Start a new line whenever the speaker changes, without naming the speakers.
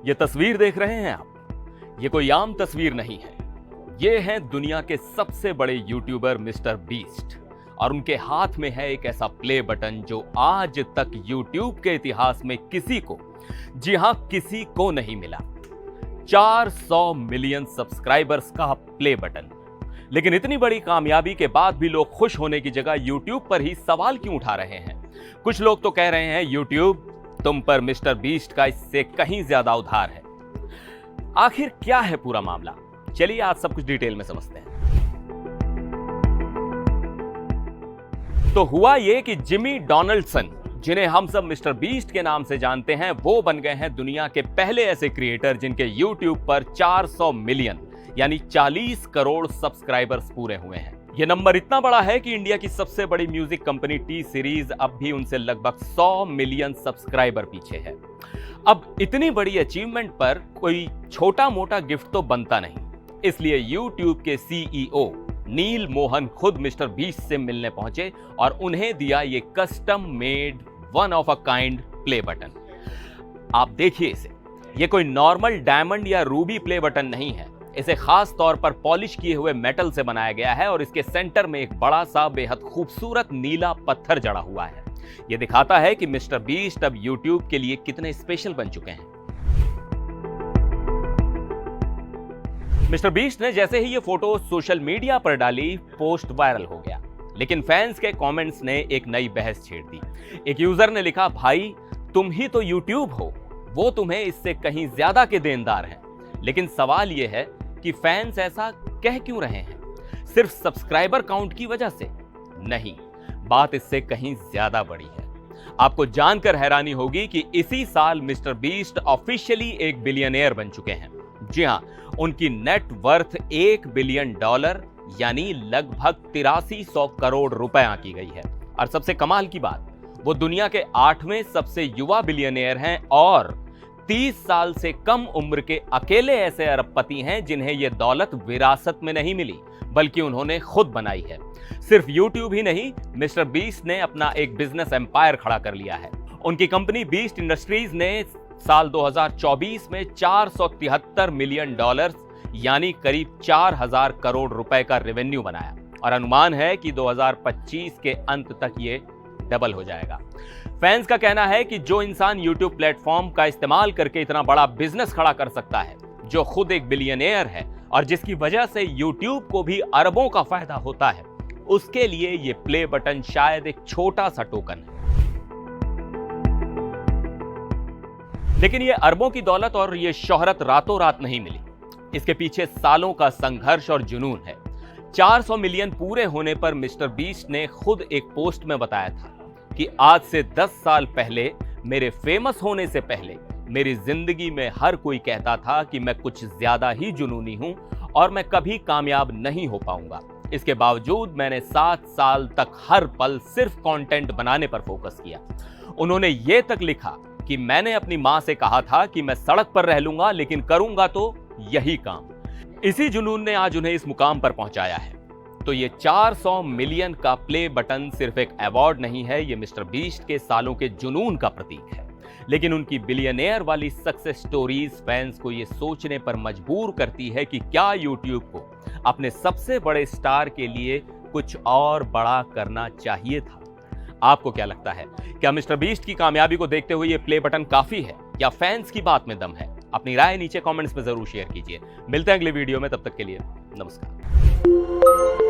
ये तस्वीर देख रहे हैं आप, ये कोई आम तस्वीर नहीं है। ये हैं दुनिया के सबसे बड़े यूट्यूबर मिस्टर बीस्ट और उनके हाथ में है एक ऐसा प्ले बटन जो आज तक यूट्यूब के इतिहास में किसी को, जी हां किसी को नहीं मिला। 400 मिलियन सब्सक्राइबर्स का प्ले बटन। लेकिन इतनी बड़ी कामयाबी के बाद भी लोग खुश होने की जगह यूट्यूब पर ही सवाल क्यों उठा रहे हैं? कुछ लोग तो कह रहे हैं यूट्यूब तुम पर मिस्टर बीस्ट का इससे कहीं ज्यादा उधार है। आखिर क्या है पूरा मामला? चलिए आज सब कुछ डिटेल में समझते हैं। तो हुआ यह कि जिमी डोनाल्डसन, जिन्हें हम सब मिस्टर बीस्ट के नाम से जानते हैं, वो बन गए हैं दुनिया के पहले ऐसे क्रिएटर जिनके यूट्यूब पर 400 मिलियन यानी 40 करोड़ सब्सक्राइबर्स पूरे हुए हैं। यह नंबर इतना बड़ा है कि इंडिया की सबसे बड़ी म्यूजिक कंपनी टी सीरीज अब भी उनसे लगभग 100 मिलियन सब्सक्राइबर पीछे है। अब इतनी बड़ी अचीवमेंट पर कोई छोटा मोटा गिफ्ट तो बनता नहीं, इसलिए यूट्यूब के सीईओ नील मोहन खुद मिस्टर बीस्ट से मिलने पहुंचे और उन्हें दिया ये custom made one of a kind play button. आप देखिए इसे, ये कोई नॉर्मल डायमंड या रूबी प्ले बटन नहीं है। इसे खास तौर पर पॉलिश किए हुए मेटल से बनाया गया है और इसके सेंटर में एक बड़ा सा बेहद खूबसूरत नीला पत्थर जड़ा हुआ है। यह दिखाता है कि मिस्टर बीस्ट अब यूट्यूब के लिए कितने स्पेशल बन चुके हैं। मिस्टर बीस्ट ने जैसे ही ये फोटो सोशल मीडिया पर डाली, पोस्ट वायरल हो गया। लेकिन फैंस के कमेंट्स ने एक नई बहस छेड़ दी। एक यूजर ने लिखा, भाई तुम ही तो यूट्यूब हो, वो तुम्हें इससे कहीं ज्यादा के देनदार हैं। लेकिन सवाल यह है कि फैंस ऐसा कह क्यों रहे हैं? सिर्फ सब्सक्राइबर काउंट की वजह से? नहीं, बात इससे कहीं ज्यादा बड़ी है। आपको जानकर हैरानी होगी कि इसी साल मिस्टर बीस्ट ऑफिशियली एक बिलियनियर बन चुके हैं। जी हां, उनकी नेट वर्थ $1 बिलियन यानी लगभग 8300 करोड़ रुपए आंकी गई है। और सबसे कमाल की बात, वो दुनिया के 8वें सबसे युवा बिलियनियर हैं और 30 साल से कम उम्र के अकेले ऐसे अरबपति हैं जिन्हें यह दौलत विरासत में नहीं मिली, बल्कि उन्होंने खुद बनाई है। सिर्फ यूट्यूब ही नहीं, मिस्टर बीस्ट ने अपना एक बिजनेस एम्पायर खड़ा कर लिया है। उनकी कंपनी बीस्ट इंडस्ट्रीज ने साल 2024 में $473 मिलियन यानी करीब 4000 करोड़ रुपए का रेवेन्यू बनाया और अनुमान है कि 2025 के अंत तक ये डबल हो जाएगा। फैंस का कहना है कि जो इंसान यूट्यूब प्लेटफॉर्म का इस्तेमाल करके इतना बड़ा बिजनेस खड़ा कर सकता है, जो खुद एक बिलियनियर है और जिसकी वजह से यूट्यूब को भी अरबों का फायदा होता है, उसके लिए ये प्ले बटन शायद एक छोटा सा टोकन है। लेकिन ये अरबों की दौलत और ये शोहरत रातों रात नहीं मिली। इसके पीछे सालों का संघर्ष और जुनून है। 400 मिलियन पूरे होने पर मिस्टर बीस्ट ने खुद एक पोस्ट में बताया था कि आज से 10 साल पहले, मेरे फेमस होने से पहले, मेरी जिंदगी में हर कोई कहता था कि मैं कुछ ज्यादा ही जुनूनी हूं और मैं कभी कामयाब नहीं हो पाऊंगा। इसके बावजूद मैंने 7 साल तक हर पल सिर्फ कंटेंट बनाने पर फोकस किया। उन्होंने ये तक लिखा कि मैंने अपनी मां से कहा था कि मैं सड़क पर रह लूंगा, लेकिन करूंगा तो यही काम। इसी जुनून ने आज उन्हें इस मुकाम पर पहुंचाया है। तो ये 400 मिलियन का प्ले बटन सिर्फ एक अवार्ड नहीं है, ये मिस्टर बीस्ट के सालों के जुनून का प्रतीक है। लेकिन उनकी बिलियनियर वाली सक्सेस स्टोरीज फैंस को ये सोचने पर मजबूर करती है कि क्या यूट्यूब को अपने सबसे बड़े स्टार के लिए कुछ और बड़ा करना चाहिए था? आपको क्या लगता है? क्या मिस्टर बीस्ट की कामयाबी को देखते हुए ये प्ले बटन काफी है या फैंस की बात में दम है? अपनी राय नीचे कमेंट्स में जरूर शेयर कीजिए। मिलते हैं अगले वीडियो में, तब तक के लिए नमस्कार।